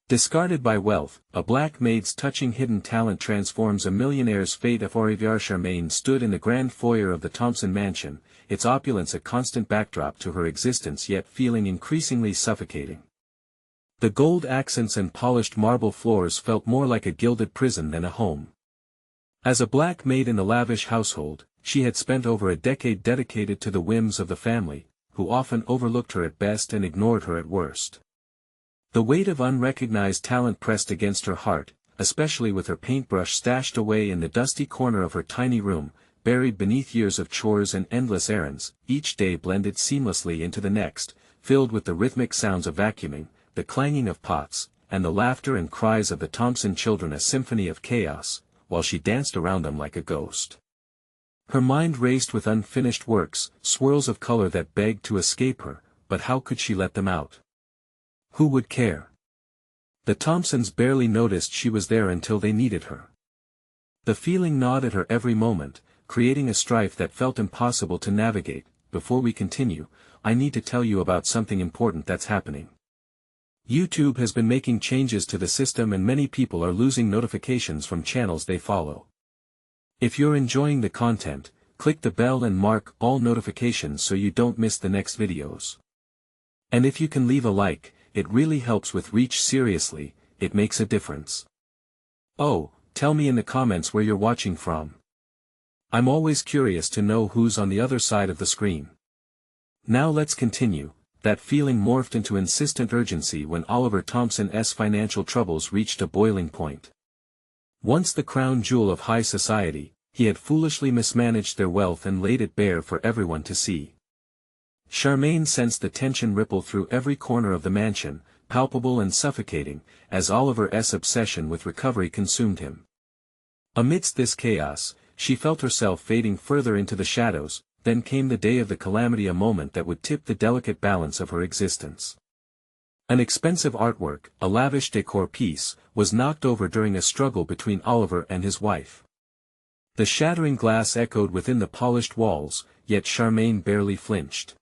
Discarded by wealth, a black maid's touching hidden talent transforms a millionaire's fate. Charmaine stood in the grand foyer of the Thompson mansion, its opulence a constant backdrop to her existence yet feeling increasingly suffocating. The gold accents and polished marble floors felt more like a gilded prison than a home. As a black maid in the lavish household, she had spent over a decade dedicated to the whims of the family, who often overlooked her at best and ignored her at worst. The weight of unrecognized talent pressed against her heart, especially with her paintbrush stashed away in the dusty corner of her tiny room, buried beneath years of chores and endless errands. Each day blended seamlessly into the next, filled with the rhythmic sounds of vacuuming, the clanging of pots, and the laughter and cries of the Thompson children, a symphony of chaos, while she danced around them like a ghost. Her mind raced with unfinished works, swirls of color that begged to escape her, but how could she let them out? Who would care? The Thompsons barely noticed she was there until they needed her. The feeling gnawed at her every moment, creating a strife that felt impossible to navigate. Before we continue, I need to tell you about something important that's happening. YouTube has been making changes to the system and many people are losing notifications from channels they follow. If you're enjoying the content, click the bell and mark all notifications so you don't miss the next videos. And if you can leave a like, it really helps with reach. Seriously, it makes a difference. Oh, tell me in the comments where you're watching from. I'm always curious to know who's on the other side of the screen. Now let's continue. That feeling morphed into insistent urgency when Oliver Thompson's financial troubles reached a boiling point. Once the crown jewel of high society, he had foolishly mismanaged their wealth and laid it bare for everyone to see. Charmaine sensed the tension ripple through every corner of the mansion, palpable and suffocating, as Oliver's obsession with recovery consumed him. Amidst this chaos, she felt herself fading further into the shadows. Then came the day of the calamity, a moment that would tip the delicate balance of her existence. An expensive artwork, a lavish decor piece, was knocked over during a struggle between Oliver and his wife. The shattering glass echoed within the polished walls, yet Charmaine barely flinched.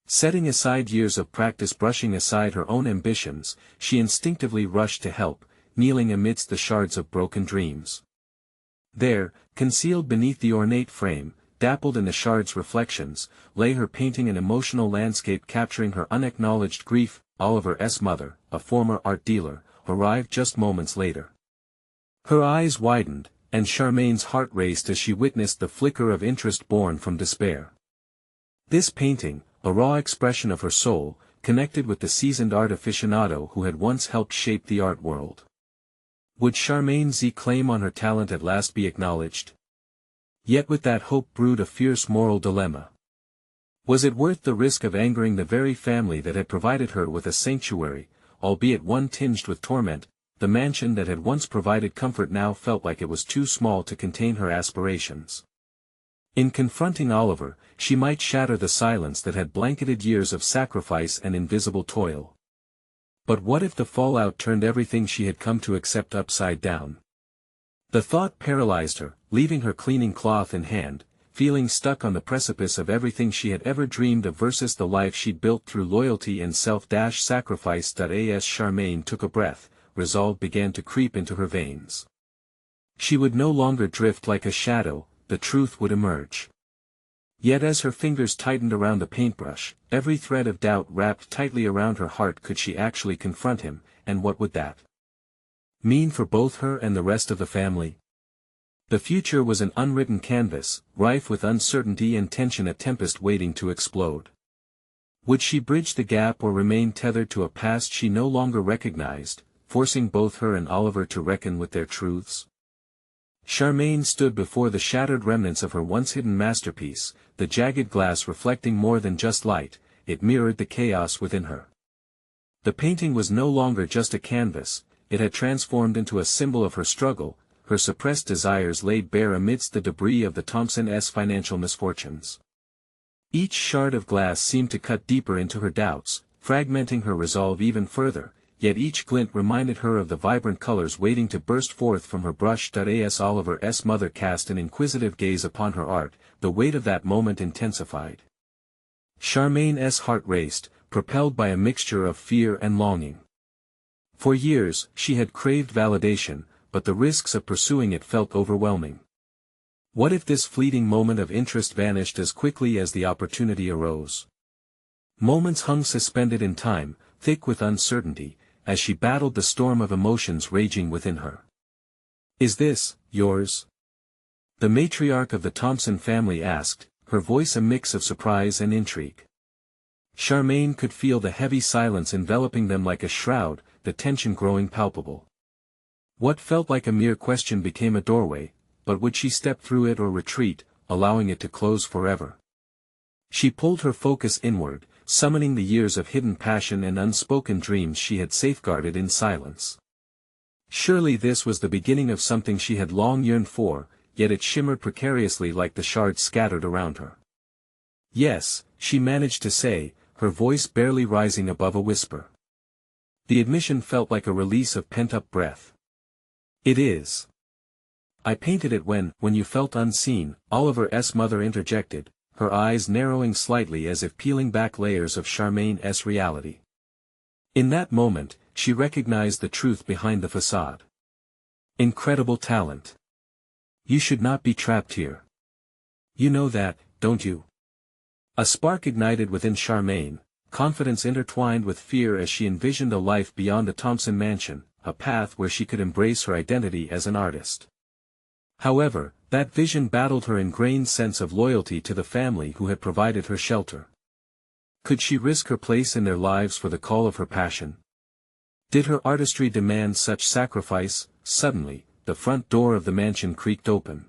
Setting aside years of practice, brushing aside her own ambitions, she instinctively rushed to help, kneeling amidst the shards of broken dreams. There, concealed beneath the ornate frame, dappled in the shards' reflections, lay her painting, an emotional landscape capturing her unacknowledged grief. Oliver's mother, a former art dealer, arrived just moments later. Her eyes widened, and Charmaine's heart raced as she witnessed the flicker of interest born from despair. This painting, a raw expression of her soul, connected with the seasoned art aficionado who had once helped shape the art world. Would Charmaine's claim on her talent at last be acknowledged? Yet with that hope brewed a fierce moral dilemma. Was it worth the risk of angering the very family that had provided her with a sanctuary, albeit one tinged with torment? The mansion that had once provided comfort now felt like it was too small to contain her aspirations. In confronting Oliver, she might shatter the silence that had blanketed years of sacrifice and invisible toil. But what if the fallout turned everything she had come to accept upside down? The thought paralyzed her, leaving her cleaning cloth in hand, feeling stuck on the precipice of everything she had ever dreamed of versus the life she'd built through loyalty and self-sacrifice. As Charmaine took a breath, resolve began to creep into her veins. She would no longer drift like a shadow, the truth would emerge. Yet as her fingers tightened around the paintbrush, every thread of doubt wrapped tightly around her heart. Could she actually confront him, and what would that mean for both her and the rest of the family? The future was an unwritten canvas, rife with uncertainty and tension, a tempest waiting to explode. Would she bridge the gap or remain tethered to a past she no longer recognized, forcing both her and Oliver to reckon with their truths? Charmaine stood before the shattered remnants of her once hidden masterpiece, the jagged glass reflecting more than just light, it mirrored the chaos within her. The painting was no longer just a canvas, it had transformed into a symbol of her struggle, her suppressed desires laid bare amidst the debris of the Thompsons' financial misfortunes. Each shard of glass seemed to cut deeper into her doubts, fragmenting her resolve even further, yet each glint reminded her of the vibrant colors waiting to burst forth from her brush. As Oliver's mother cast an inquisitive gaze upon her art, the weight of that moment intensified. Charmaine's heart raced, propelled by a mixture of fear and longing. For years, she had craved validation, but the risks of pursuing it felt overwhelming. What if this fleeting moment of interest vanished as quickly as the opportunity arose? Moments hung suspended in time, thick with uncertainty, as she battled the storm of emotions raging within her. "Is this yours?" the matriarch of the Thompson family asked, her voice a mix of surprise and intrigue. Charmaine could feel the heavy silence enveloping them like a shroud, the tension growing palpable. What felt like a mere question became a doorway, but would she step through it or retreat, allowing it to close forever? She pulled her focus inward, summoning the years of hidden passion and unspoken dreams she had safeguarded in silence. Surely this was the beginning of something she had long yearned for, yet it shimmered precariously like the shards scattered around her. "Yes," she managed to say, her voice barely rising above a whisper. The admission felt like a release of pent-up breath. "It is. I painted it when you felt unseen," Oliver's mother interjected, her eyes narrowing slightly as if peeling back layers of Charmaine's reality. In that moment, she recognized the truth behind the facade. Incredible talent. You should not be trapped here. You know that, don't you? A spark ignited within Charmaine, confidence intertwined with fear as she envisioned a life beyond the Thompson mansion, a path where she could embrace her identity as an artist. However, that vision battled her ingrained sense of loyalty to the family who had provided her shelter. Could she risk her place in their lives for the call of her passion? Did her artistry demand such sacrifice? Suddenly, the front door of the mansion creaked open.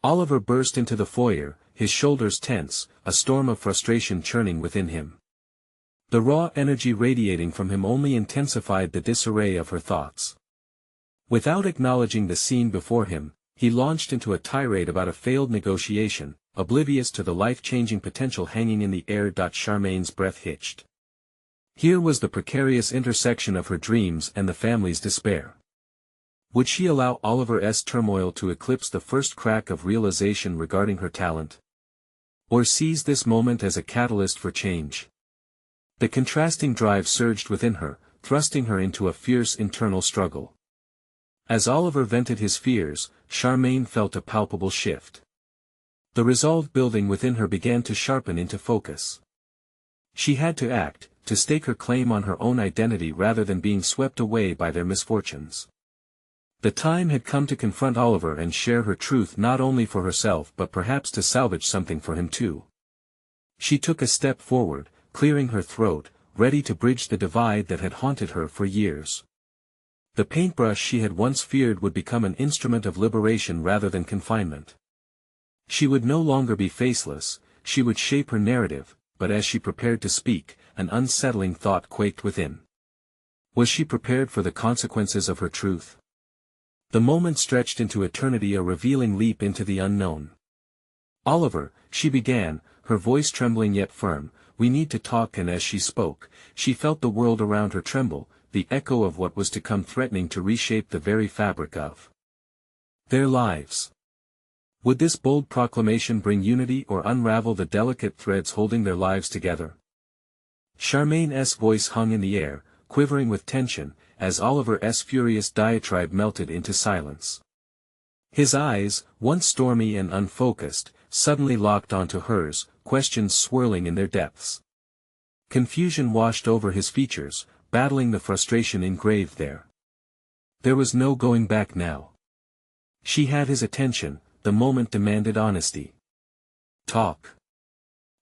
Oliver burst into the foyer, his shoulders tense, a storm of frustration churning within him. The raw energy radiating from him only intensified the disarray of her thoughts. Without acknowledging the scene before him, he launched into a tirade about a failed negotiation, oblivious to the life-changing potential hanging in the air. Charmaine's breath hitched. Here was the precarious intersection of her dreams and the family's despair. Would she allow Oliver's turmoil to eclipse the first crack of realization regarding her talent? Or seize this moment as a catalyst for change? The contrasting drive surged within her, thrusting her into a fierce internal struggle. As Oliver vented his fears, Charmaine felt a palpable shift. The resolve building within her began to sharpen into focus. She had to act, to stake her claim on her own identity rather than being swept away by their misfortunes. The time had come to confront Oliver and share her truth not only for herself but perhaps to salvage something for him too. She took a step forward, clearing her throat, ready to bridge the divide that had haunted her for years. The paintbrush she had once feared would become an instrument of liberation rather than confinement. She would no longer be faceless, she would shape her narrative, but as she prepared to speak, an unsettling thought quaked within. Was she prepared for the consequences of her truth? The moment stretched into eternity, a revealing leap into the unknown. "Oliver," she began, her voice trembling yet firm, "we need to talk." And as she spoke, she felt the world around her tremble, the echo of what was to come threatening to reshape the very fabric of their lives. Would this bold proclamation bring unity or unravel the delicate threads holding their lives together? Charmaine's voice hung in the air, quivering with tension, as Oliver's furious diatribe melted into silence. His eyes, once stormy and unfocused, suddenly locked onto hers, questions swirling in their depths. Confusion washed over his features, battling the frustration engraved there. There was no going back now. She had his attention, the moment demanded honesty. "Talk."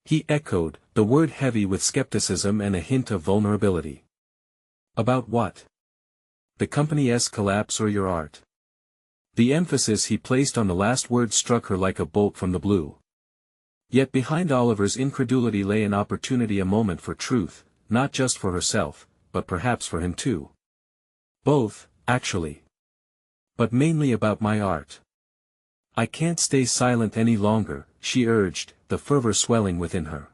He echoed, the word heavy with skepticism and a hint of vulnerability. "About what? The company's collapse or your art?" The emphasis he placed on the last word struck her like a bolt from the blue. Yet behind Oliver's incredulity lay an opportunity, a moment for truth, not just for herself, but perhaps for him too. "Both, actually. But mainly about my art." "I can't stay silent any longer," she urged, the fervor swelling within her.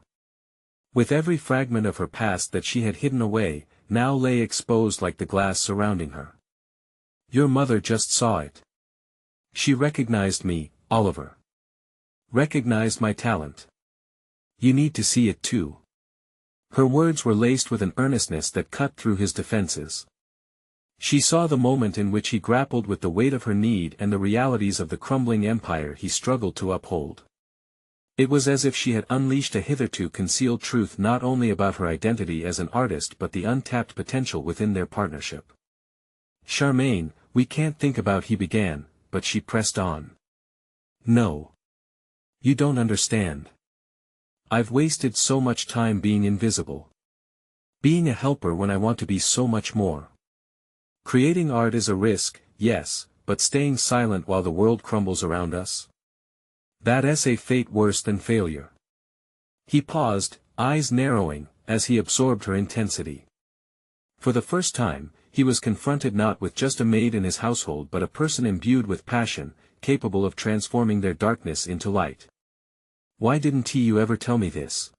With every fragment of her past that she had hidden away, now lay exposed like the glass surrounding her. "Your mother just saw it. She recognized me, Oliver. Recognized my talent. You need to see it too." Her words were laced with an earnestness that cut through his defenses. She saw the moment in which he grappled with the weight of her need and the realities of the crumbling empire he struggled to uphold. It was as if she had unleashed a hitherto concealed truth not only about her identity as an artist but the untapped potential within their partnership. "Charmaine, we can't think about," he began, but she pressed on. "No. You don't understand. I've wasted so much time being invisible. Being a helper when I want to be so much more. Creating art is a risk, yes, but staying silent while the world crumbles around us? That's a fate worse than failure." He paused, eyes narrowing, as he absorbed her intensity. For the first time, he was confronted not with just a maid in his household but a person imbued with passion, capable of transforming their darkness into light. "Why didn't you ever tell me this?"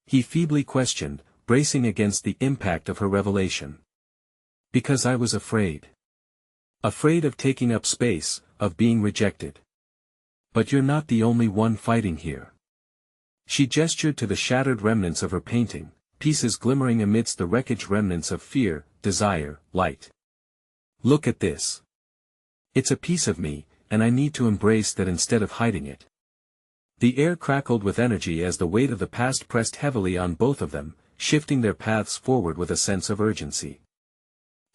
he feebly questioned, bracing against the impact of her revelation. "Because I was afraid. Afraid of taking up space, of being rejected. But you're not the only one fighting here." She gestured to the shattered remnants of her painting, pieces glimmering amidst the wreckage, remnants of fear, desire, light. "Look at this. It's a piece of me, and I need to embrace that instead of hiding it." The air crackled with energy as the weight of the past pressed heavily on both of them, shifting their paths forward with a sense of urgency.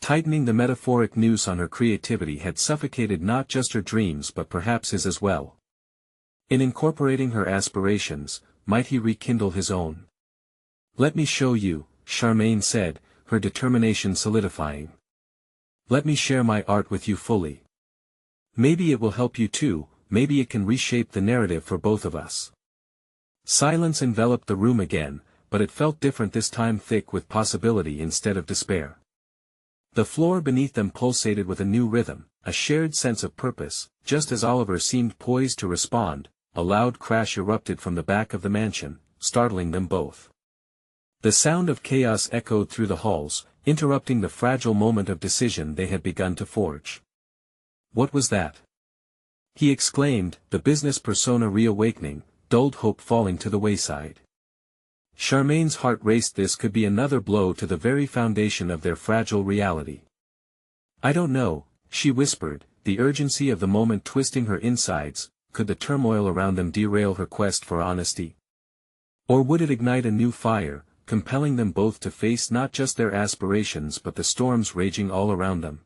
Tightening the metaphoric noose on her creativity had suffocated not just her dreams but perhaps his as well. In incorporating her aspirations, might he rekindle his own? "Let me show you," Charmaine said, her determination solidifying. "Let me share my art with you fully. Maybe it will help you too, maybe it can reshape the narrative for both of us." Silence enveloped the room again, but it felt different this time, thick with possibility instead of despair. The floor beneath them pulsated with a new rhythm, a shared sense of purpose. Just as Oliver seemed poised to respond, a loud crash erupted from the back of the mansion, startling them both. The sound of chaos echoed through the halls, interrupting the fragile moment of decision they had begun to forge. "What was that?" he exclaimed, the business persona reawakening, dulled hope falling to the wayside. Charmaine's heart raced. This could be another blow to the very foundation of their fragile reality. "I don't know," she whispered, the urgency of the moment twisting her insides. Could the turmoil around them derail her quest for honesty? Or would it ignite a new fire, compelling them both to face not just their aspirations but the storms raging all around them?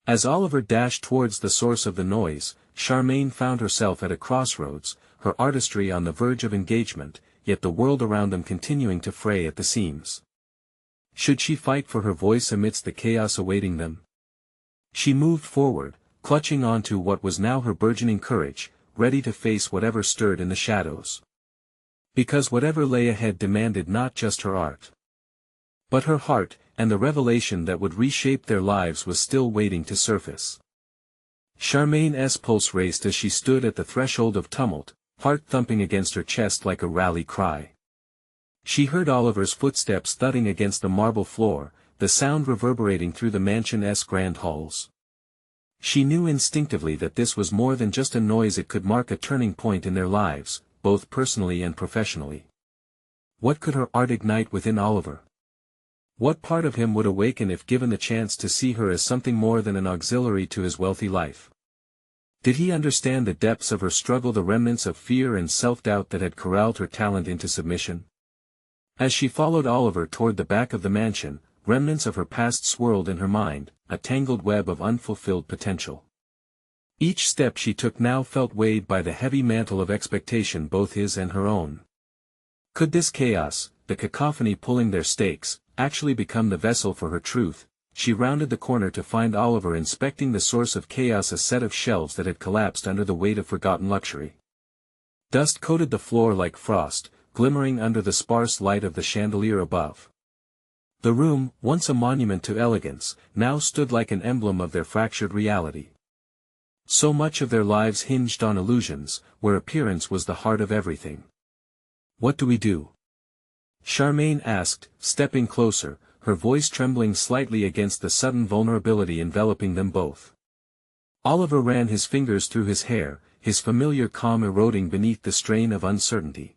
As Oliver dashed towards the source of the noise, Charmaine found herself at a crossroads, her artistry on the verge of engagement, yet the world around them continuing to fray at the seams. Should she fight for her voice amidst the chaos awaiting them? She moved forward, clutching onto what was now her burgeoning courage, ready to face whatever stirred in the shadows. Because whatever lay ahead demanded not just her art, but her heart, and the revelation that would reshape their lives was still waiting to surface. Charmaine's pulse raced as she stood at the threshold of tumult, heart thumping against her chest like a rally cry. She heard Oliver's footsteps thudding against the marble floor, the sound reverberating through the mansion's grand halls. She knew instinctively that this was more than just a noise. It could mark a turning point in their lives, both personally and professionally. What could her art ignite within Oliver? What part of him would awaken if given the chance to see her as something more than an auxiliary to his wealthy life? Did he understand the depths of her struggle, the remnants of fear and self-doubt that had corralled her talent into submission? As she followed Oliver toward the back of the mansion, remnants of her past swirled in her mind, a tangled web of unfulfilled potential. Each step she took now felt weighed by the heavy mantle of expectation, both his and her own. Could this chaos, the cacophony pulling their stakes, actually become the vessel for her truth? She rounded the corner to find Oliver inspecting the source of chaos, a set of shelves that had collapsed under the weight of forgotten luxury. Dust coated the floor like frost, glimmering under the sparse light of the chandelier above. The room, once a monument to elegance, now stood like an emblem of their fractured reality. So much of their lives hinged on illusions, where appearance was the heart of everything. "What do we do?" Charmaine asked, stepping closer, her voice trembling slightly against the sudden vulnerability enveloping them both. Oliver ran his fingers through his hair, his familiar calm eroding beneath the strain of uncertainty.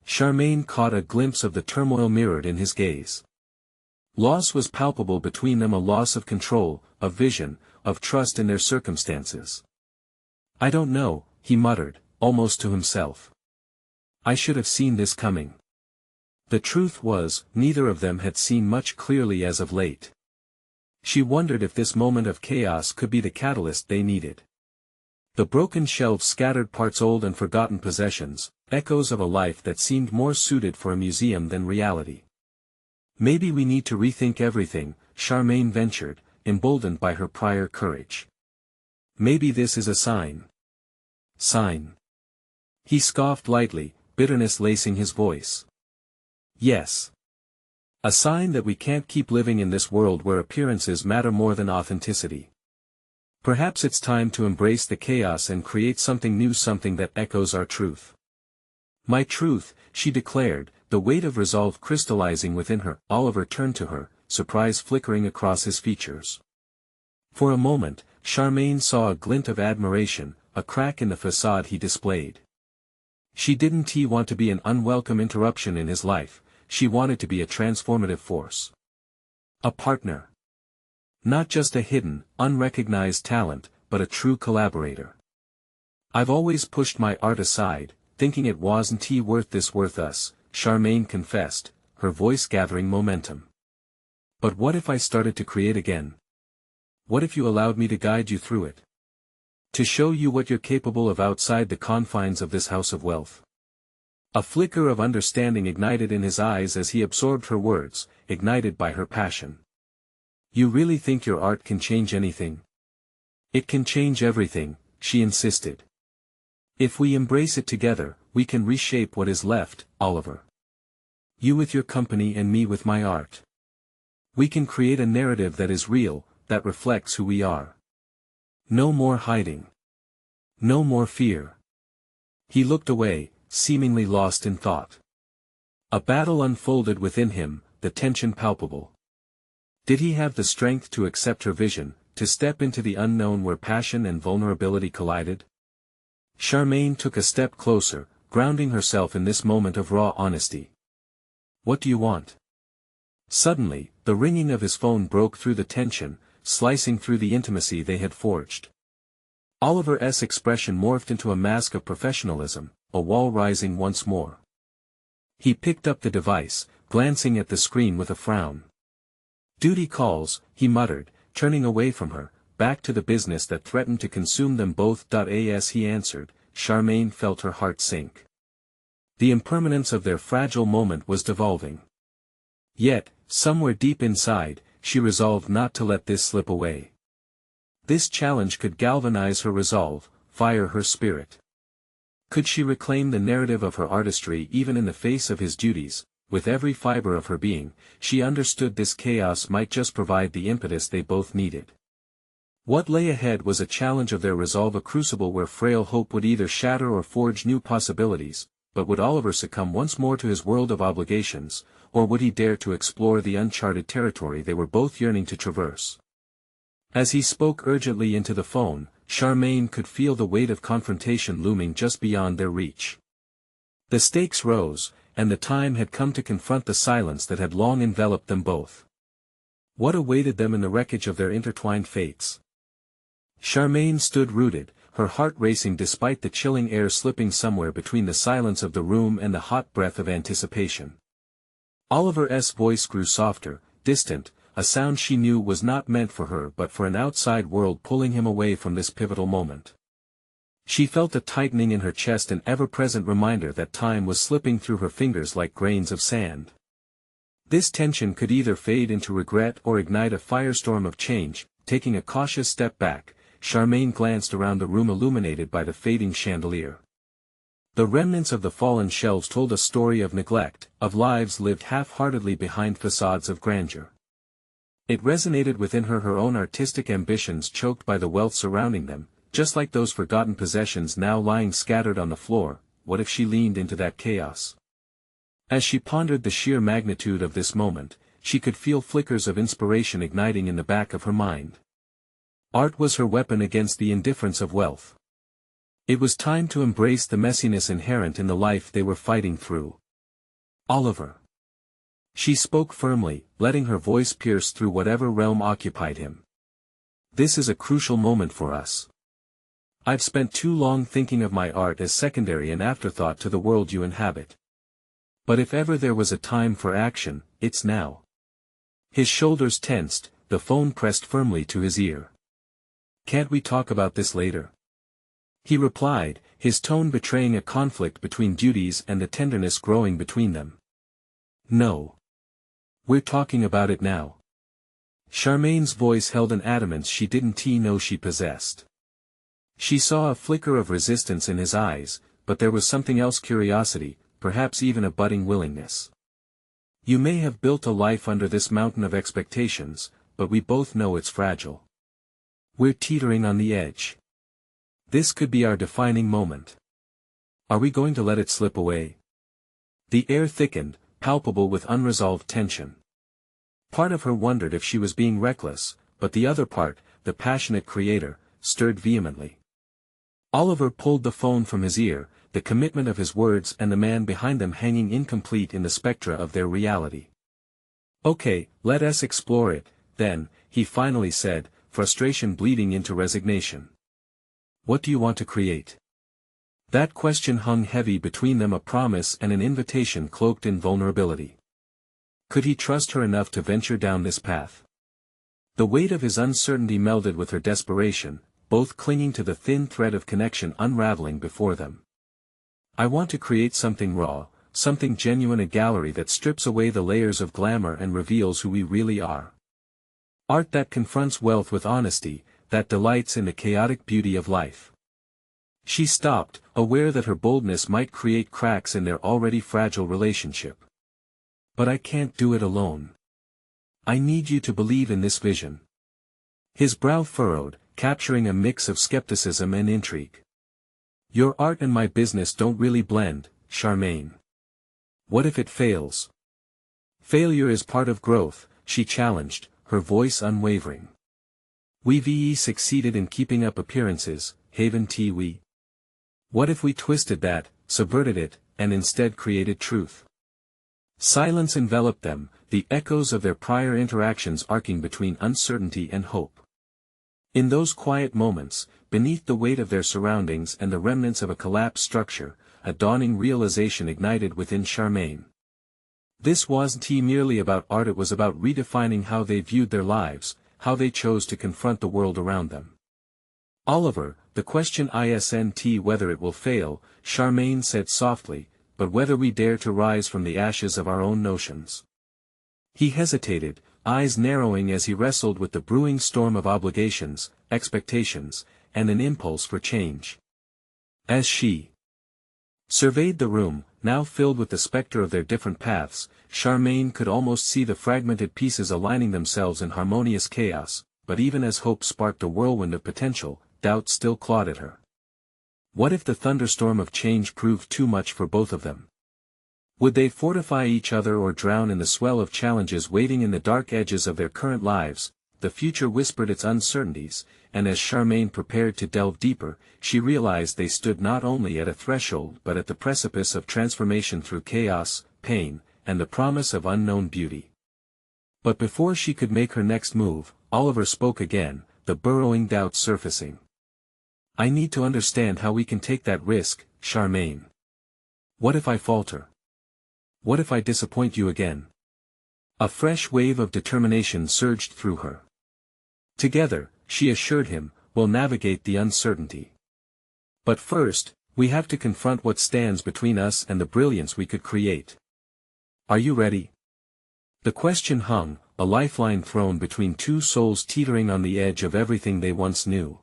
Charmaine caught a glimpse of the turmoil mirrored in his gaze. Loss was palpable between them, a loss of control, of vision, of trust in their circumstances. "I don't know," he muttered, almost to himself. "I should have seen this coming." The truth was, neither of them had seen much clearly as of late. She wondered if this moment of chaos could be the catalyst they needed. The broken shelves scattered parts, old and forgotten possessions, echoes of a life that seemed more suited for a museum than reality. "Maybe we need to rethink everything," Charmaine ventured, emboldened by her prior courage. "Maybe this is a sign." "Sign?" He scoffed lightly, bitterness lacing his voice. "Yes. A sign that we can't keep living in this world where appearances matter more than authenticity. Perhaps it's time to embrace the chaos and create something new, something that echoes our truth." "My truth," she declared, the weight of resolve crystallizing within her. Oliver turned to her, surprise flickering across his features. For a moment, Charmaine saw a glint of admiration, a crack in the facade he displayed. She didn't want to be an unwelcome interruption in his life, she wanted to be a transformative force. A partner. Not just a hidden, unrecognized talent, but a true collaborator. "I've always pushed my art aside, thinking it wasn't worth us," Charmaine confessed, her voice gathering momentum. "But what if I started to create again? What if you allowed me to guide you through it? To show you what you're capable of outside the confines of this house of wealth?" A flicker of understanding ignited in his eyes as he absorbed her words, ignited by her passion. "You really think your art can change anything?" "It can change everything," she insisted. "If we embrace it together, we can reshape what is left, Oliver. You with your company and me with my art. We can create a narrative that is real, that reflects who we are. No more hiding. No more fear." He looked away, seemingly lost in thought. A battle unfolded within him, the tension palpable. Did he have the strength to accept her vision, to step into the unknown where passion and vulnerability collided? Charmaine took a step closer, grounding herself in this moment of raw honesty. "What do you want?" Suddenly, the ringing of his phone broke through the tension, slicing through the intimacy they had forged. Oliver's expression morphed into a mask of professionalism, a wall rising once more. He picked up the device, glancing at the screen with a frown. "Duty calls," he muttered, turning away from her, back to the business that threatened to consume them both. As he answered, Charmaine felt her heart sink. The impermanence of their fragile moment was devolving. Yet, somewhere deep inside, she resolved not to let this slip away. This challenge could galvanize her resolve, fire her spirit. Could she reclaim the narrative of her artistry even in the face of his duties? With every fiber of her being, she understood this chaos might just provide the impetus they both needed. What lay ahead was a challenge of their resolve, a crucible where frail hope would either shatter or forge new possibilities. But would Oliver succumb once more to his world of obligations, or would he dare to explore the uncharted territory they were both yearning to traverse? As he spoke urgently into the phone, Charmaine could feel the weight of confrontation looming just beyond their reach. The stakes rose, and the time had come to confront the silence that had long enveloped them both. What awaited them in the wreckage of their intertwined fates? Charmaine stood rooted, her heart racing despite the chilling air slipping somewhere between the silence of the room and the hot breath of anticipation. Oliver's voice grew softer, distant, a sound she knew was not meant for her but for an outside world pulling him away from this pivotal moment. She felt a tightening in her chest, an ever-present reminder that time was slipping through her fingers like grains of sand. This tension could either fade into regret or ignite a firestorm of change. Taking a cautious step back, Charmaine glanced around the room illuminated by the fading chandelier. The remnants of the fallen shelves told a story of neglect, of lives lived half-heartedly behind facades of grandeur. It resonated within her, her own artistic ambitions choked by the wealth surrounding them, just like those forgotten possessions now lying scattered on the floor. What if she leaned into that chaos? As she pondered the sheer magnitude of this moment, she could feel flickers of inspiration igniting in the back of her mind. Art was her weapon against the indifference of wealth. It was time to embrace the messiness inherent in the life they were fighting through. Oliver. She spoke firmly, letting her voice pierce through whatever realm occupied him. This is a crucial moment for us. I've spent too long thinking of my art as secondary and afterthought to the world you inhabit. But if ever there was a time for action, it's now. His shoulders tensed, the phone pressed firmly to his ear. Can't we talk about this later? He replied, his tone betraying a conflict between duties and the tenderness growing between them. No. We're talking about it now. Charmaine's voice held an adamance she didn't know she possessed. She saw a flicker of resistance in his eyes, but there was something else: curiosity, perhaps even a budding willingness. You may have built a life under this mountain of expectations, but we both know it's fragile. We're teetering on the edge. This could be our defining moment. Are we going to let it slip away? The air thickened, palpable with unresolved tension. Part of her wondered if she was being reckless, but the other part, the passionate creator, stirred vehemently. Oliver pulled the phone from his ear, the commitment of his words and the man behind them hanging incomplete in the spectra of their reality. Okay, let us explore it, then, he finally said, frustration bleeding into resignation. What do you want to create? That question hung heavy between them, a promise and an invitation cloaked in vulnerability. Could he trust her enough to venture down this path? The weight of his uncertainty melded with her desperation, both clinging to the thin thread of connection unraveling before them. I want to create something raw, something genuine, a gallery that strips away the layers of glamour and reveals who we really are. Art that confronts wealth with honesty, that delights in the chaotic beauty of life. She stopped, aware that her boldness might create cracks in their already fragile relationship. But I can't do it alone. I need you to believe in this vision. His brow furrowed, capturing a mix of skepticism and intrigue. Your art and my business don't really blend, Charmaine. What if it fails? Failure is part of growth, she challenged, her voice unwavering. We've succeeded in keeping up appearances, haven't we? What if we twisted that, subverted it, and instead created truth? Silence enveloped them, the echoes of their prior interactions arcing between uncertainty and hope. In those quiet moments, beneath the weight of their surroundings and the remnants of a collapsed structure, a dawning realization ignited within Charmaine. This wasn't merely about art, it was about redefining how they viewed their lives, how they chose to confront the world around them. Oliver, the question isn't whether it will fail, Charmaine said softly, but whether we dare to rise from the ashes of our own notions. He hesitated, eyes narrowing as he wrestled with the brewing storm of obligations, expectations, and an impulse for change. As she surveyed the room, now filled with the specter of their different paths, Charmaine could almost see the fragmented pieces aligning themselves in harmonious chaos, but even as hope sparked a whirlwind of potential, doubt still clawed at her. What if the thunderstorm of change proved too much for both of them? Would they fortify each other or drown in the swell of challenges waiting in the dark edges of their current lives? The future whispered its uncertainties, and as Charmaine prepared to delve deeper, she realized they stood not only at a threshold but at the precipice of transformation through chaos, pain, and the promise of unknown beauty. But before she could make her next move, Oliver spoke again, the burrowing doubt surfacing. I need to understand how we can take that risk, Charmaine. What if I falter? What if I disappoint you again? A fresh wave of determination surged through her. Together, she assured him, we'll navigate the uncertainty. But first, we have to confront what stands between us and the brilliance we could create. Are you ready? The question hung, a lifeline thrown between two souls teetering on the edge of everything they once knew.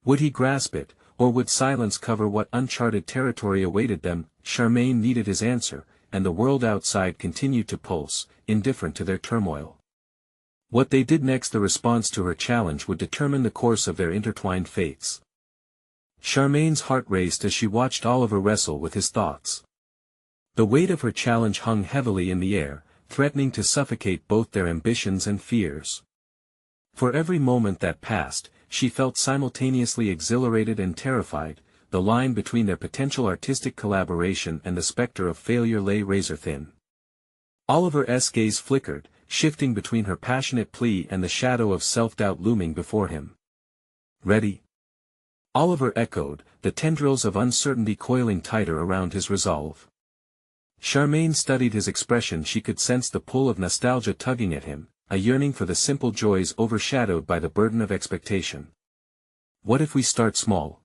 Would he grasp it, or would silence cover what uncharted territory awaited them? Charmaine needed his answer, and the world outside continued to pulse, indifferent to their turmoil. What they did next, the response to her challenge, would determine the course of their intertwined fates. Charmaine's heart raced as she watched Oliver wrestle with his thoughts. The weight of her challenge hung heavily in the air, threatening to suffocate both their ambitions and fears. For every moment that passed, she felt simultaneously exhilarated and terrified. The line between their potential artistic collaboration and the specter of failure lay razor-thin. Oliver's gaze flickered, shifting between her passionate plea and the shadow of self-doubt looming before him. Ready? Oliver echoed, the tendrils of uncertainty coiling tighter around his resolve. Charmaine studied his expression. She could sense the pull of nostalgia tugging at him, a yearning for the simple joys overshadowed by the burden of expectation. What if we start small?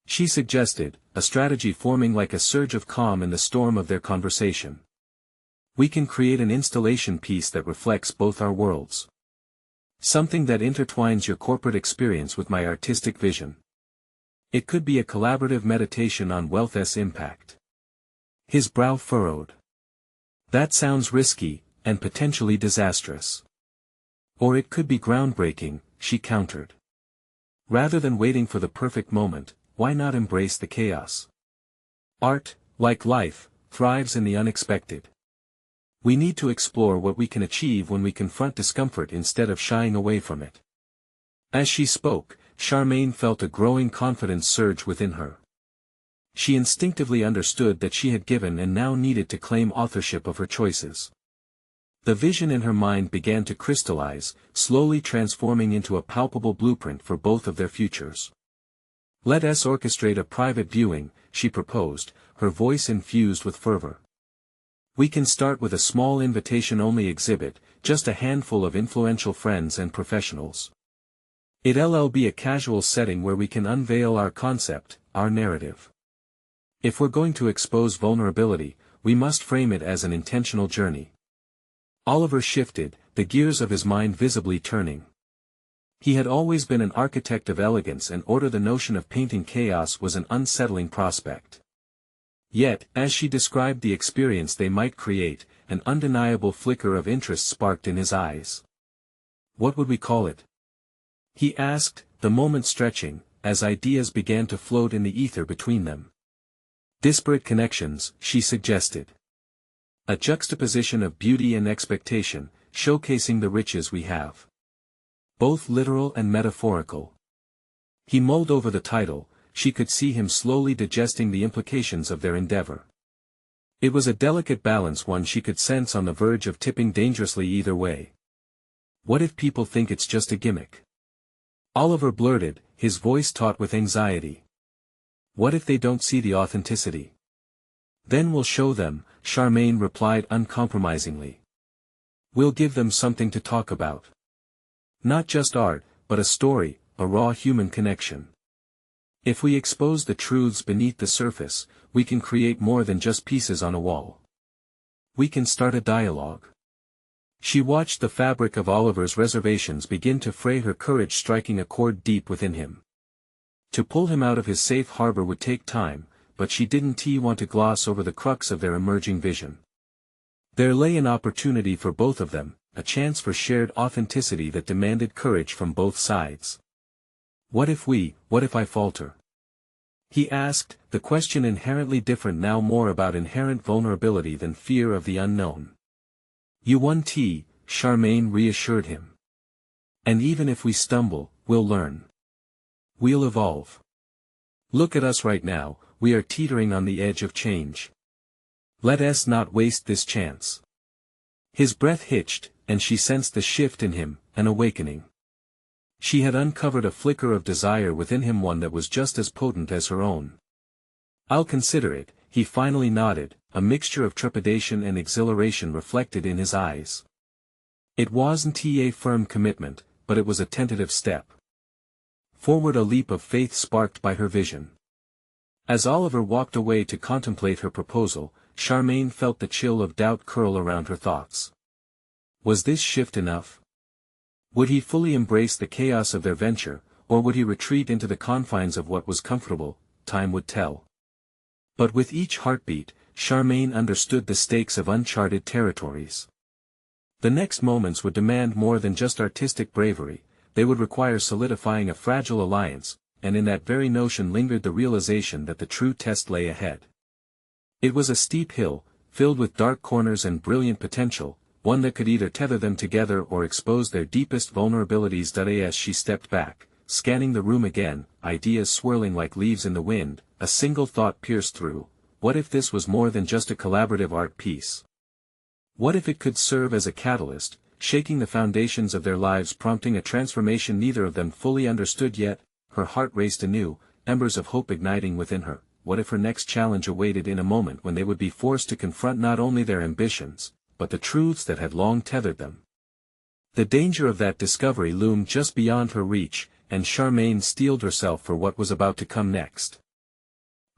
She suggested, a strategy forming like a surge of calm in the storm of their conversation. We can create an installation piece that reflects both our worlds. Something that intertwines your corporate experience with my artistic vision. It could be a collaborative meditation on wealth's impact. His brow furrowed. That sounds risky, and potentially disastrous. Or it could be groundbreaking, she countered. Rather than waiting for the perfect moment, why not embrace the chaos? Art, like life, thrives in the unexpected. We need to explore what we can achieve when we confront discomfort instead of shying away from it. As she spoke, Charmaine felt a growing confidence surge within her. She instinctively understood that she had given and now needed to claim authorship of her choices. The vision in her mind began to crystallize, slowly transforming into a palpable blueprint for both of their futures. Let us orchestrate a private viewing, she proposed, her voice infused with fervor. We can start with a small invitation-only exhibit, just a handful of influential friends and professionals. It'll be a casual setting where we can unveil our concept, our narrative. If we're going to expose vulnerability, we must frame it as an intentional journey. Oliver shifted, the gears of his mind visibly turning. He had always been an architect of elegance and order. The notion of painting chaos was an unsettling prospect. Yet, as she described the experience they might create, an undeniable flicker of interest sparked in his eyes. What would we call it? He asked, the moment stretching, as ideas began to float in the ether between them. Disparate connections, she suggested. A juxtaposition of beauty and expectation, showcasing the riches we have. Both literal and metaphorical. He mulled over the title. She could see him slowly digesting the implications of their endeavor. It was a delicate balance, one she could sense on the verge of tipping dangerously either way. What if people think it's just a gimmick? Oliver blurted, his voice taut with anxiety. What if they don't see the authenticity? Then we'll show them, Charmaine replied uncompromisingly. We'll give them something to talk about. Not just art, but a story, a raw human connection. If we expose the truths beneath the surface, we can create more than just pieces on a wall. We can start a dialogue. She watched the fabric of Oliver's reservations begin to fray, her courage striking a chord deep within him. To pull him out of his safe harbor would take time, but she didn't want to gloss over the crux of their emerging vision. There lay an opportunity for both of them, a chance for shared authenticity that demanded courage from both sides. What if I falter? He asked, the question inherently different now, more about inherent vulnerability than fear of the unknown. You won, Charmaine reassured him. And even if we stumble, we'll learn. We'll evolve. Look at us right now, we are teetering on the edge of change. Let us not waste this chance. His breath hitched, and she sensed the shift in him, an awakening. She had uncovered a flicker of desire within him, one that was just as potent as her own. I'll consider it, he finally nodded, a mixture of trepidation and exhilaration reflected in his eyes. It wasn't a firm commitment, but it was a tentative step. Forward, a leap of faith sparked by her vision. As Oliver walked away to contemplate her proposal, Charmaine felt the chill of doubt curl around her thoughts. Was this shift enough? Would he fully embrace the chaos of their venture, or would he retreat into the confines of what was comfortable? Time would tell. But with each heartbeat, Charmaine understood the stakes of uncharted territories. The next moments would demand more than just artistic bravery, they would require solidifying a fragile alliance, and in that very notion lingered the realization that the true test lay ahead. It was a steep hill, filled with dark corners and brilliant potential, one that could either tether them together or expose their deepest vulnerabilities. As she stepped back, scanning the room again, ideas swirling like leaves in the wind, a single thought pierced through: what if this was more than just a collaborative art piece? What if it could serve as a catalyst, shaking the foundations of their lives, prompting a transformation neither of them fully understood yet? Her heart raced anew, embers of hope igniting within her. What if her next challenge awaited in a moment when they would be forced to confront not only their ambitions, but the truths that had long tethered them? The danger of that discovery loomed just beyond her reach, and Charmaine steeled herself for what was about to come next.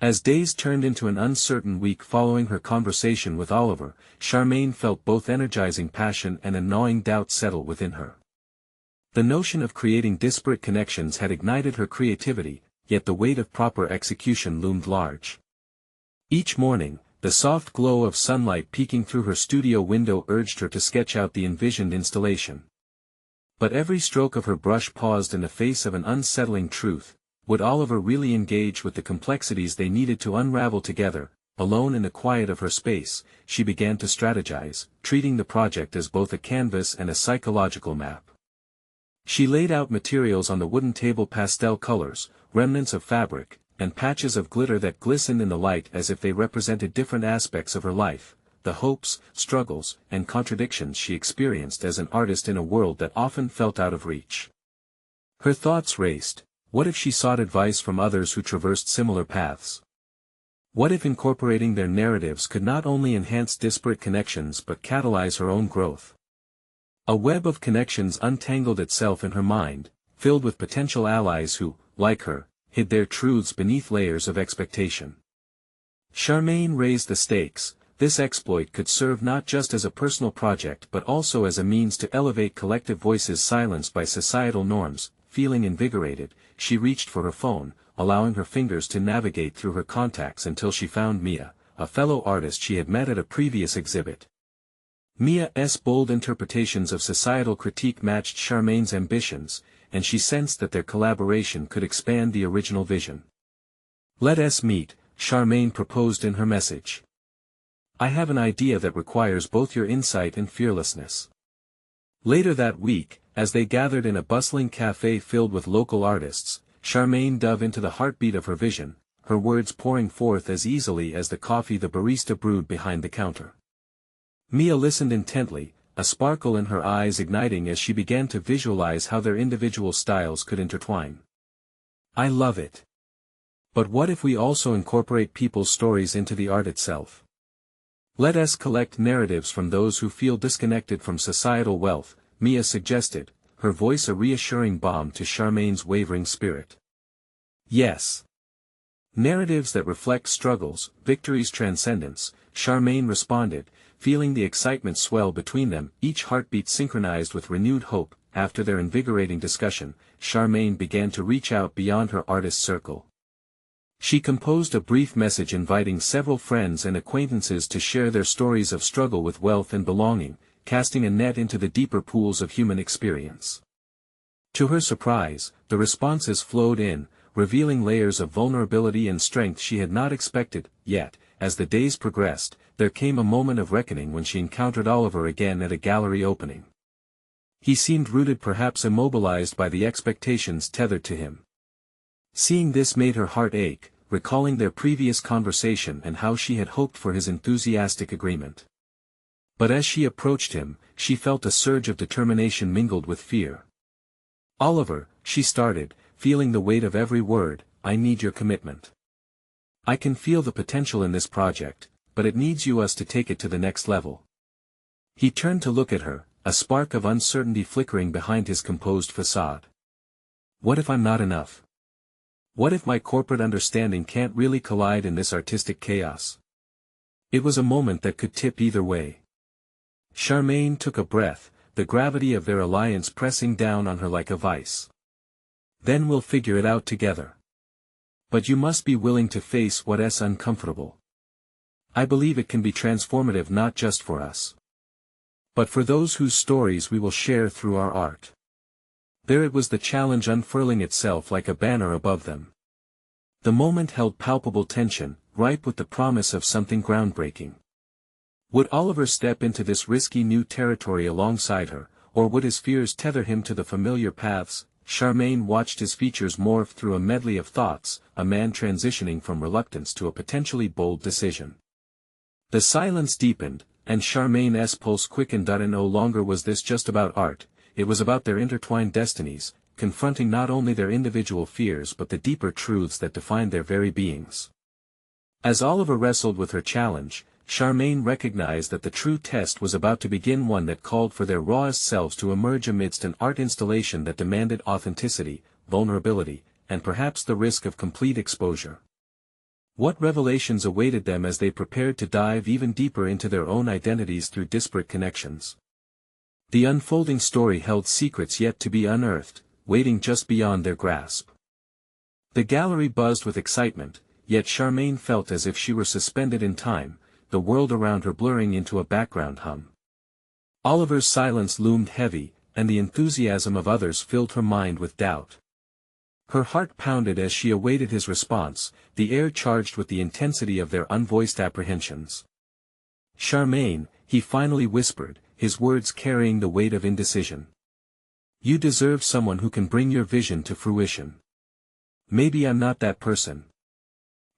As days turned into an uncertain week following her conversation with Oliver, Charmaine felt both energizing passion and a gnawing doubt settle within her. The notion of creating disparate connections had ignited her creativity, yet the weight of proper execution loomed large. Each morning, the soft glow of sunlight peeking through her studio window urged her to sketch out the envisioned installation. But every stroke of her brush paused in the face of an unsettling truth. Would Oliver really engage with the complexities they needed to unravel together? Alone in the quiet of her space, she began to strategize, treating the project as both a canvas and a psychological map. She laid out materials on the wooden table: pastel colors, remnants of fabric, and patches of glitter that glistened in the light as if they represented different aspects of her life, the hopes, struggles, and contradictions she experienced as an artist in a world that often felt out of reach. Her thoughts raced. What if she sought advice from others who traversed similar paths? What if incorporating their narratives could not only enhance disparate connections but catalyze her own growth? A web of connections untangled itself in her mind, filled with potential allies who, like her, hid their truths beneath layers of expectation. Charmaine raised the stakes. This exploit could serve not just as a personal project but also as a means to elevate collective voices silenced by societal norms. Feeling invigorated, she reached for her phone, allowing her fingers to navigate through her contacts until she found Mia, a fellow artist she had met at a previous exhibit. Mia's bold interpretations of societal critique matched Charmaine's ambitions, and she sensed that their collaboration could expand the original vision. "Let us meet," Charmaine proposed in her message. "I have an idea that requires both your insight and fearlessness." Later that week, as they gathered in a bustling cafe filled with local artists, Charmaine dove into the heartbeat of her vision, her words pouring forth as easily as the coffee the barista brewed behind the counter. Mia listened intently, a sparkle in her eyes igniting as she began to visualize how their individual styles could intertwine. "I love it. But what if we also incorporate people's stories into the art itself? Let us collect narratives from those who feel disconnected from societal wealth," Mia suggested, her voice a reassuring balm to Charmaine's wavering spirit. "Yes. Narratives that reflect struggles, victories, transcendence," Charmaine responded, feeling the excitement swell between them, each heartbeat synchronized with renewed hope. After their invigorating discussion, Charmaine began to reach out beyond her artist circle. She composed a brief message inviting several friends and acquaintances to share their stories of struggle with wealth and belonging, casting a net into the deeper pools of human experience. To her surprise, the responses flowed in, revealing layers of vulnerability and strength she had not expected. Yet, as the days progressed, there came a moment of reckoning when she encountered Oliver again at a gallery opening. He seemed rooted, perhaps immobilized by the expectations tethered to him. Seeing this made her heart ache, recalling their previous conversation and how she had hoped for his enthusiastic agreement. But as she approached him, she felt a surge of determination mingled with fear. "Oliver," she started, feeling the weight of every word, "I need your commitment. I can feel the potential in this project, but it needs us to take it to the next level." He turned to look at her, a spark of uncertainty flickering behind his composed facade. "What if I'm not enough? What if my corporate understanding can't really collide in this artistic chaos?" It was a moment that could tip either way. Charmaine took a breath, the gravity of their alliance pressing down on her like a vice. "Then we'll figure it out together. But you must be willing to face what's uncomfortable. I believe it can be transformative not just for us, but for those whose stories we will share through our art." There it was, the challenge unfurling itself like a banner above them. The moment held palpable tension, ripe with the promise of something groundbreaking. Would Oliver step into this risky new territory alongside her, or would his fears tether him to the familiar paths? Charmaine watched his features morph through a medley of thoughts, a man transitioning from reluctance to a potentially bold decision. The silence deepened, and Charmaine's pulse quickened. And no longer was this just about art, it was about their intertwined destinies, confronting not only their individual fears but the deeper truths that defined their very beings. As Oliver wrestled with her challenge, Charmaine recognized that the true test was about to begin, one that called for their rawest selves to emerge amidst an art installation that demanded authenticity, vulnerability, and perhaps the risk of complete exposure. What revelations awaited them as they prepared to dive even deeper into their own identities through disparate connections? The unfolding story held secrets yet to be unearthed, waiting just beyond their grasp. The gallery buzzed with excitement, yet Charmaine felt as if she were suspended in time, the world around her blurring into a background hum. Oliver's silence loomed heavy, and the enthusiasm of others filled her mind with doubt. Her heart pounded as she awaited his response, the air charged with the intensity of their unvoiced apprehensions. "Charmaine," he finally whispered, his words carrying the weight of indecision. "You deserve someone who can bring your vision to fruition. Maybe I'm not that person."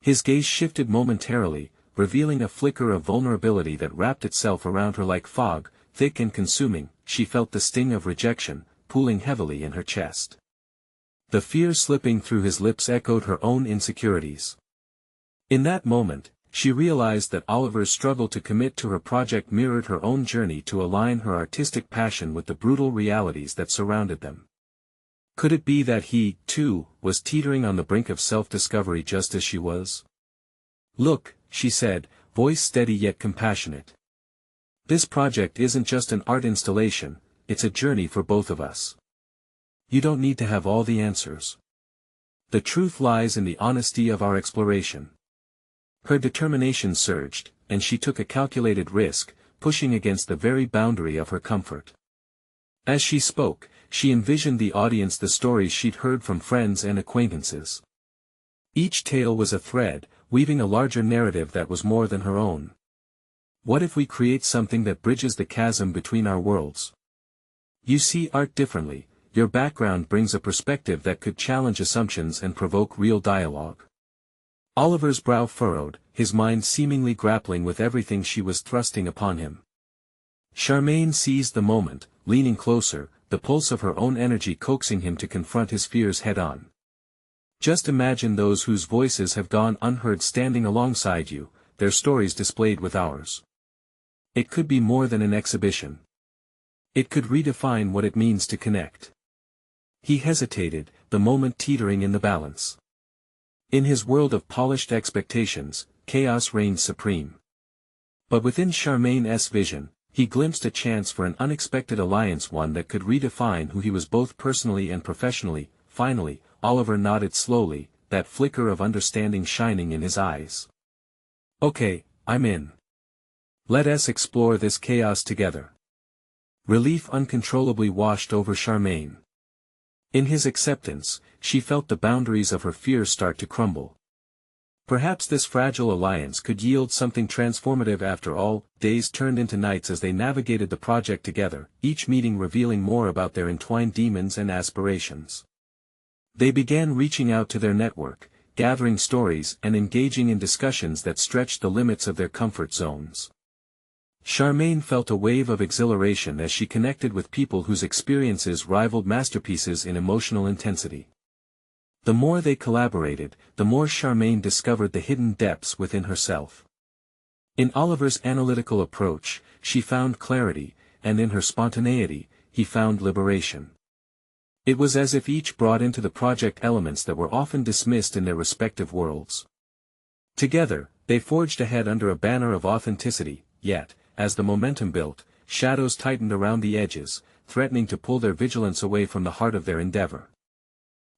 His gaze shifted momentarily, revealing a flicker of vulnerability that wrapped itself around her like fog, thick and consuming. She felt the sting of rejection, pooling heavily in her chest. The fear slipping through his lips echoed her own insecurities. In that moment, she realized that Oliver's struggle to commit to her project mirrored her own journey to align her artistic passion with the brutal realities that surrounded them. Could it be that he, too, was teetering on the brink of self-discovery just as she was? "Look," she said, voice steady yet compassionate. "This project isn't just an art installation, it's a journey for both of us. You don't need to have all the answers. The truth lies in the honesty of our exploration." Her determination surged, and she took a calculated risk, pushing against the very boundary of her comfort. As she spoke, she envisioned the audience, the stories she'd heard from friends and acquaintances. Each tale was a thread, weaving a larger narrative that was more than her own. What if we create something that bridges the chasm between our worlds? You see art differently, your background brings a perspective that could challenge assumptions and provoke real dialogue. Oliver's brow furrowed, his mind seemingly grappling with everything she was thrusting upon him. Charmaine seized the moment, leaning closer, the pulse of her own energy coaxing him to confront his fears head-on. "Just imagine those whose voices have gone unheard standing alongside you, their stories displayed with ours. It could be more than an exhibition. It could redefine what it means to connect." He hesitated, the moment teetering in the balance. In his world of polished expectations, chaos reigned supreme. But within Charmaine's vision, he glimpsed a chance for an unexpected alliance, one that could redefine who he was both personally and professionally. Finally, Oliver nodded slowly, that flicker of understanding shining in his eyes. "Okay, I'm in. Let us explore this chaos together." Relief uncontrollably washed over Charmaine. In his acceptance, she felt the boundaries of her fears start to crumble. Perhaps this fragile alliance could yield something transformative after all. Days turned into nights as they navigated the project together, each meeting revealing more about their entwined demons and aspirations. They began reaching out to their network, gathering stories and engaging in discussions that stretched the limits of their comfort zones. Charmaine felt a wave of exhilaration as she connected with people whose experiences rivaled masterpieces in emotional intensity. The more they collaborated, the more Charmaine discovered the hidden depths within herself. In Oliver's analytical approach, she found clarity, and in her spontaneity, he found liberation. It was as if each brought into the project elements that were often dismissed in their respective worlds. Together, they forged ahead under a banner of authenticity, yet, as the momentum built, shadows tightened around the edges, threatening to pull their vigilance away from the heart of their endeavor.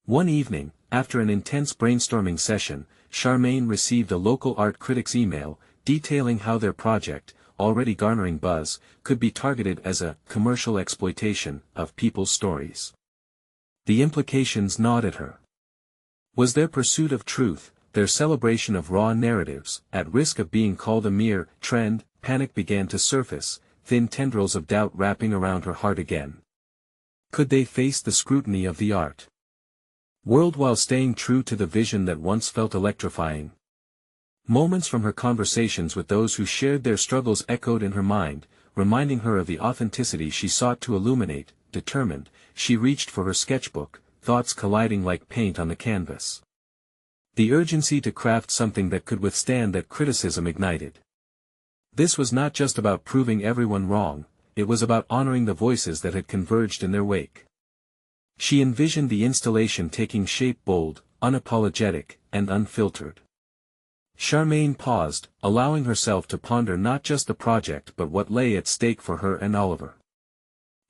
One evening, after an intense brainstorming session, Charmaine received a local art critic's email, detailing how their project, already garnering buzz, could be targeted as a commercial exploitation of people's stories. The implications gnawed at her. Was their pursuit of truth, their celebration of raw narratives, at risk of being called a mere trend? Panic began to surface, thin tendrils of doubt wrapping around her heart again. Could they face the scrutiny of the art world while staying true to the vision that once felt electrifying? Moments from her conversations with those who shared their struggles echoed in her mind, reminding her of the authenticity she sought to illuminate. Determined, she reached for her sketchbook, thoughts colliding like paint on the canvas. The urgency to craft something that could withstand that criticism ignited. This was not just about proving everyone wrong, it was about honoring the voices that had converged in their wake. She envisioned the installation taking shape bold, unapologetic, and unfiltered. Charmaine paused, allowing herself to ponder not just the project but what lay at stake for her and Oliver.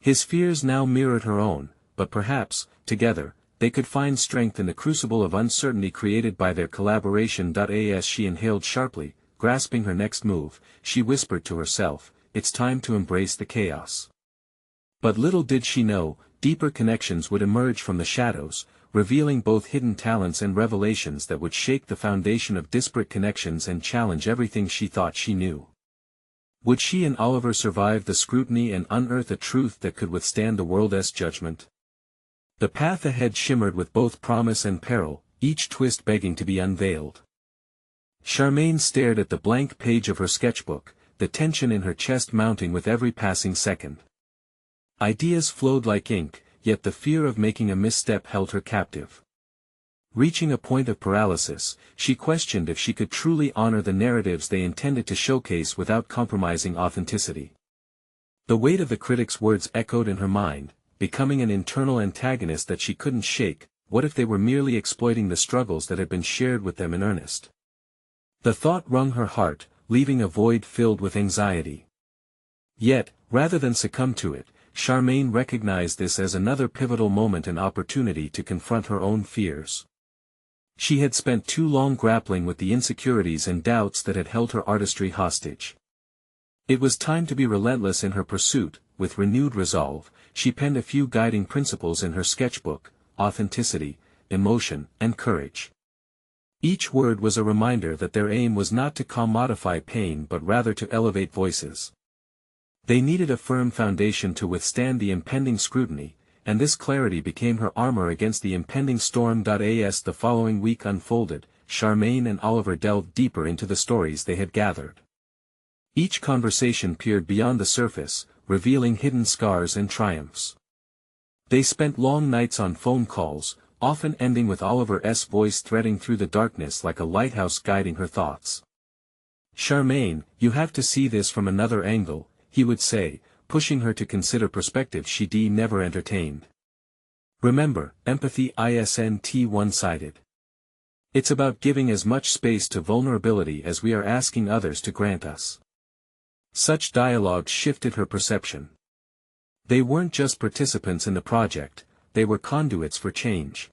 His fears now mirrored her own, but perhaps, together, they could find strength in the crucible of uncertainty created by their collaboration. As she inhaled sharply, grasping her next move, she whispered to herself, "It's time to embrace the chaos." But little did she know, deeper connections would emerge from the shadows, revealing both hidden talents and revelations that would shake the foundation of disparate connections and challenge everything she thought she knew. Would she and Oliver survive the scrutiny and unearth a truth that could withstand the world's judgment? The path ahead shimmered with both promise and peril, each twist begging to be unveiled. Charmaine stared at the blank page of her sketchbook, the tension in her chest mounting with every passing second. Ideas flowed like ink, yet the fear of making a misstep held her captive. Reaching a point of paralysis, she questioned if she could truly honor the narratives they intended to showcase without compromising authenticity. The weight of the critics' words echoed in her mind, becoming an internal antagonist that she couldn't shake. What if they were merely exploiting the struggles that had been shared with them in earnest? The thought wrung her heart, leaving a void filled with anxiety. Yet, rather than succumb to it, Charmaine recognized this as another pivotal moment and opportunity to confront her own fears. She had spent too long grappling with the insecurities and doubts that had held her artistry hostage. It was time to be relentless in her pursuit. With renewed resolve, she penned a few guiding principles in her sketchbook: authenticity, emotion, and courage. Each word was a reminder that their aim was not to commodify pain but rather to elevate voices. They needed a firm foundation to withstand the impending scrutiny, and this clarity became her armor against the impending storm. As the following week unfolded, Charmaine and Oliver delved deeper into the stories they had gathered. Each conversation peered beyond the surface, revealing hidden scars and triumphs. They spent long nights on phone calls, often ending with Oliver's voice threading through the darkness like a lighthouse guiding her thoughts. "Charmaine, you have to see this from another angle," he would say, pushing her to consider perspectives she'd never entertained. "Remember, empathy isn't one-sided. It's about giving as much space to vulnerability as we are asking others to grant us." Such dialogue shifted her perception. They weren't just participants in the project, they were conduits for change.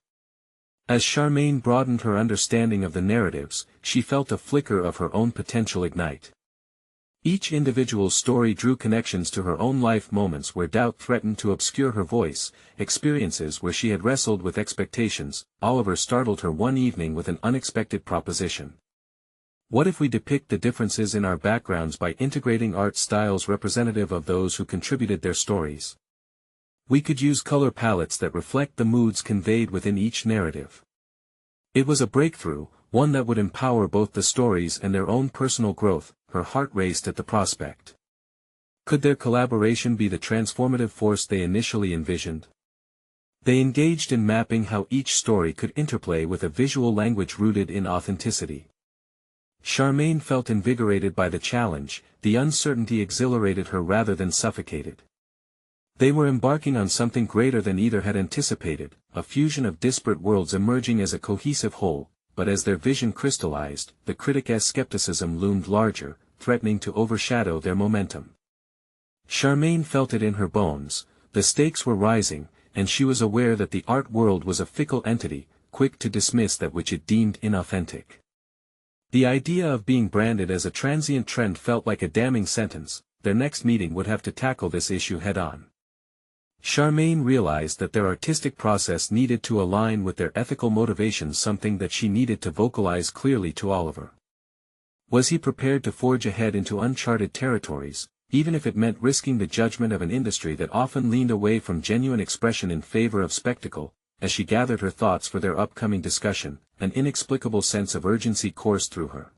As Charmaine broadened her understanding of the narratives, she felt a flicker of her own potential ignite. Each individual's story drew connections to her own life, moments where doubt threatened to obscure her voice, experiences where she had wrestled with expectations. Oliver startled her one evening with an unexpected proposition. "What if we depict the differences in our backgrounds by integrating art styles representative of those who contributed their stories? We could use color palettes that reflect the moods conveyed within each narrative." It was a breakthrough, one that would empower both the stories and their own personal growth. Her heart raced at the prospect. Could their collaboration be the transformative force they initially envisioned? They engaged in mapping how each story could interplay with a visual language rooted in authenticity. Charmaine felt invigorated by the challenge, the uncertainty exhilarated her rather than suffocated. They were embarking on something greater than either had anticipated, a fusion of disparate worlds emerging as a cohesive whole. But as their vision crystallized, the critic's skepticism loomed larger, threatening to overshadow their momentum. Charmaine felt it in her bones, the stakes were rising, and she was aware that the art world was a fickle entity, quick to dismiss that which it deemed inauthentic. The idea of being branded as a transient trend felt like a damning sentence. Their next meeting would have to tackle this issue head-on. Charmaine realized that their artistic process needed to align with their ethical motivations, something that she needed to vocalize clearly to Oliver. Was he prepared to forge ahead into uncharted territories, even if it meant risking the judgment of an industry that often leaned away from genuine expression in favor of spectacle? As she gathered her thoughts for their upcoming discussion, an inexplicable sense of urgency coursed through her.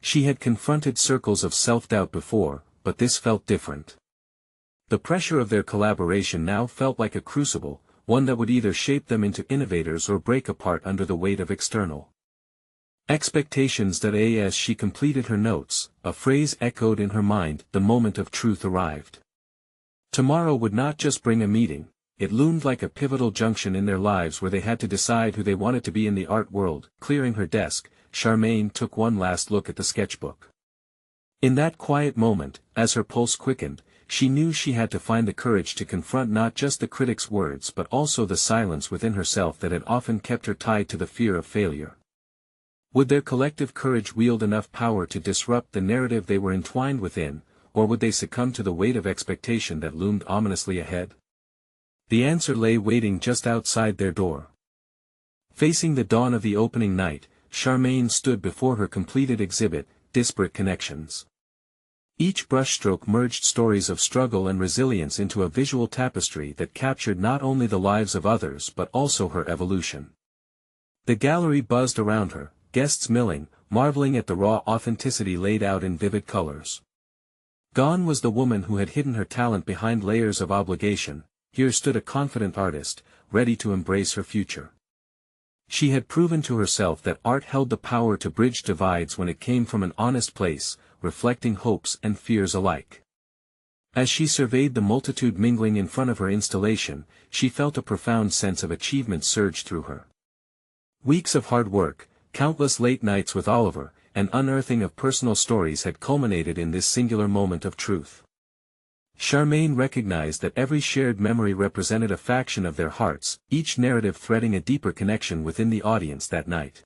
She had confronted circles of self-doubt before, but this felt different. The pressure of their collaboration now felt like a crucible, one that would either shape them into innovators or break apart under the weight of external expectations. That as she completed her notes, a phrase echoed in her mind: the moment of truth arrived. Tomorrow would not just bring a meeting, it loomed like a pivotal junction in their lives where they had to decide who they wanted to be in the art world. Clearing her desk, Charmaine took one last look at the sketchbook. In that quiet moment, as her pulse quickened, she knew she had to find the courage to confront not just the critic's words but also the silence within herself that had often kept her tied to the fear of failure. Would their collective courage wield enough power to disrupt the narrative they were entwined within, or would they succumb to the weight of expectation that loomed ominously ahead? The answer lay waiting just outside their door. Facing the dawn of the opening night, Charmaine stood before her completed exhibit, Disparate Connections. Each brushstroke merged stories of struggle and resilience into a visual tapestry that captured not only the lives of others but also her evolution. The gallery buzzed around her, guests milling, marveling at the raw authenticity laid out in vivid colors. Gone was the woman who had hidden her talent behind layers of obligation. Here stood a confident artist, ready to embrace her future. She had proven to herself that art held the power to bridge divides when it came from an honest place, reflecting hopes and fears alike. As she surveyed the multitude mingling in front of her installation, she felt a profound sense of achievement surge through her. Weeks of hard work, countless late nights with Oliver, and unearthing of personal stories had culminated in this singular moment of truth. Charmaine recognized that every shared memory represented a faction of their hearts, each narrative threading a deeper connection within the audience that night.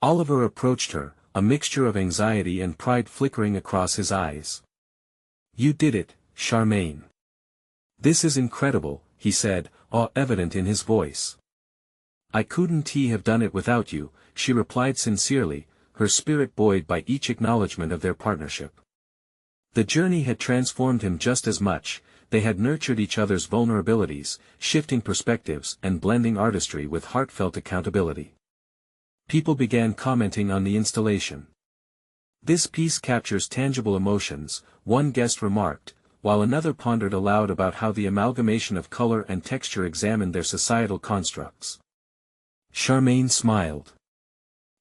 Oliver approached her, a mixture of anxiety and pride flickering across his eyes. "You did it, Charmaine. This is incredible," he said, awe evident in his voice. "I couldn't have done it without you," she replied sincerely, her spirit buoyed by each acknowledgement of their partnership. The journey had transformed him just as much. They had nurtured each other's vulnerabilities, shifting perspectives and blending artistry with heartfelt accountability. People began commenting on the installation. "This piece captures tangible emotions," one guest remarked, while another pondered aloud about how the amalgamation of color and texture examined their societal constructs. Charmaine smiled.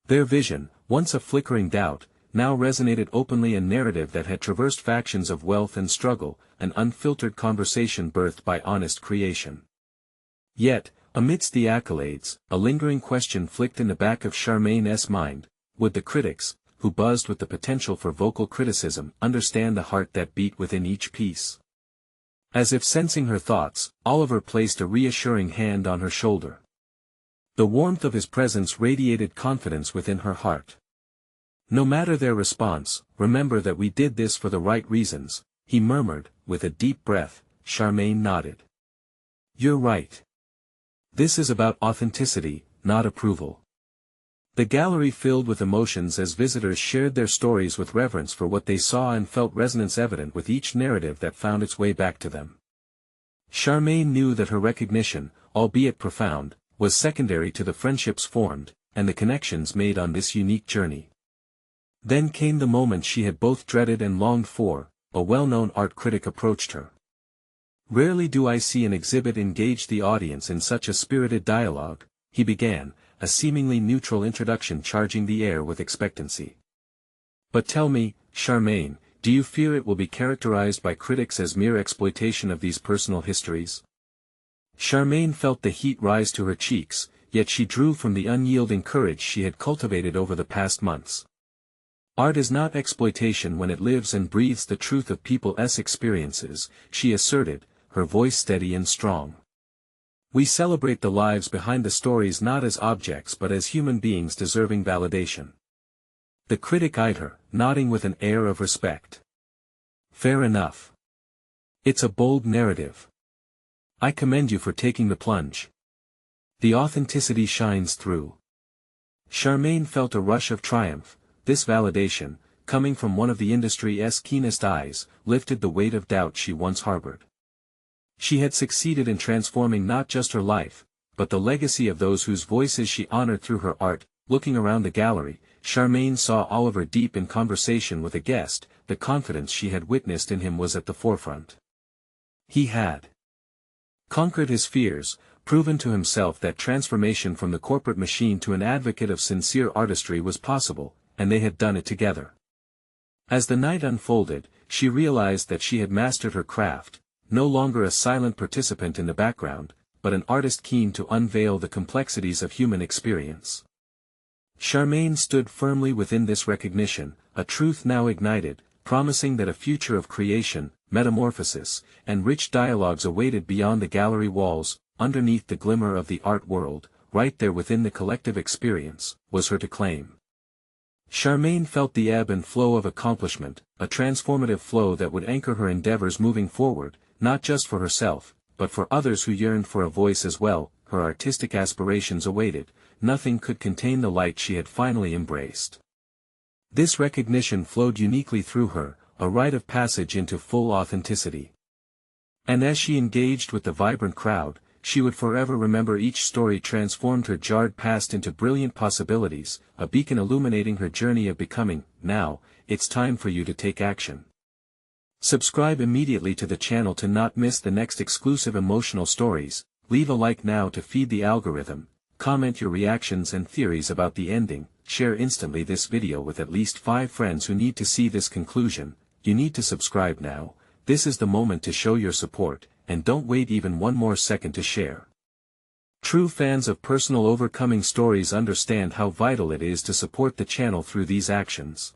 Their vision, once a flickering doubt, now resonated openly, a narrative that had traversed factions of wealth and struggle, an unfiltered conversation birthed by honest creation. Yet, amidst the accolades, a lingering question flicked in the back of Charmaine's mind: would the critics, who buzzed with the potential for vocal criticism, understand the heart that beat within each piece? As if sensing her thoughts, Oliver placed a reassuring hand on her shoulder. The warmth of his presence radiated confidence within her heart. "No matter their response, remember that we did this for the right reasons," he murmured, with a deep breath. Charmaine nodded. "You're right. This is about authenticity, not approval." The gallery filled with emotions as visitors shared their stories with reverence for what they saw and felt resonance evident with each narrative that found its way back to them. Charmaine knew that her recognition, albeit profound, was secondary to the friendships formed, and the connections made on this unique journey. Then came the moment she had both dreaded and longed for. A well-known art critic approached her. "Rarely do I see an exhibit engage the audience in such a spirited dialogue," he began, a seemingly neutral introduction charging the air with expectancy. "But tell me, Charmaine, do you fear it will be characterized by critics as mere exploitation of these personal histories?" Charmaine felt the heat rise to her cheeks, yet she drew from the unyielding courage she had cultivated over the past months. "Art is not exploitation when it lives and breathes the truth of people's experiences," she asserted, her voice steady and strong. "We celebrate the lives behind the stories not as objects but as human beings deserving validation." The critic eyed her, nodding with an air of respect. "Fair enough. It's a bold narrative. I commend you for taking the plunge. The authenticity shines through." Charmaine felt a rush of triumph. This validation, coming from one of the industry's keenest eyes, lifted the weight of doubt she once harbored. She had succeeded in transforming not just her life, but the legacy of those whose voices she honored through her art. Looking around the gallery, Charmaine saw Oliver deep in conversation with a guest. The confidence she had witnessed in him was at the forefront. He had conquered his fears, proven to himself that transformation from the corporate machine to an advocate of sincere artistry was possible, and they had done it together. As the night unfolded, she realized that she had mastered her craft, no longer a silent participant in the background, but an artist keen to unveil the complexities of human experience. Charmaine stood firmly within this recognition, a truth now ignited, promising that a future of creation, metamorphosis, and rich dialogues awaited beyond the gallery walls. Underneath the glimmer of the art world, right there within the collective experience, was her to claim. Charmaine felt the ebb and flow of accomplishment, a transformative flow that would anchor her endeavors moving forward, not just for herself, but for others who yearned for a voice as well. Her artistic aspirations awaited, nothing could contain the light she had finally embraced. This recognition flowed uniquely through her, a rite of passage into full authenticity. And as she engaged with the vibrant crowd, she would forever remember each story transformed her jarred past into brilliant possibilities, a beacon illuminating her journey of becoming. Now, it's time for you to take action. Subscribe immediately to the channel to not miss the next exclusive emotional stories, leave a like now to feed the algorithm, comment your reactions and theories about the ending, share instantly this video with at least 5 friends who need to see this conclusion. You need to subscribe now. This is the moment to show your support, and don't wait even one more second to share. True fans of personal overcoming stories understand how vital it is to support the channel through these actions.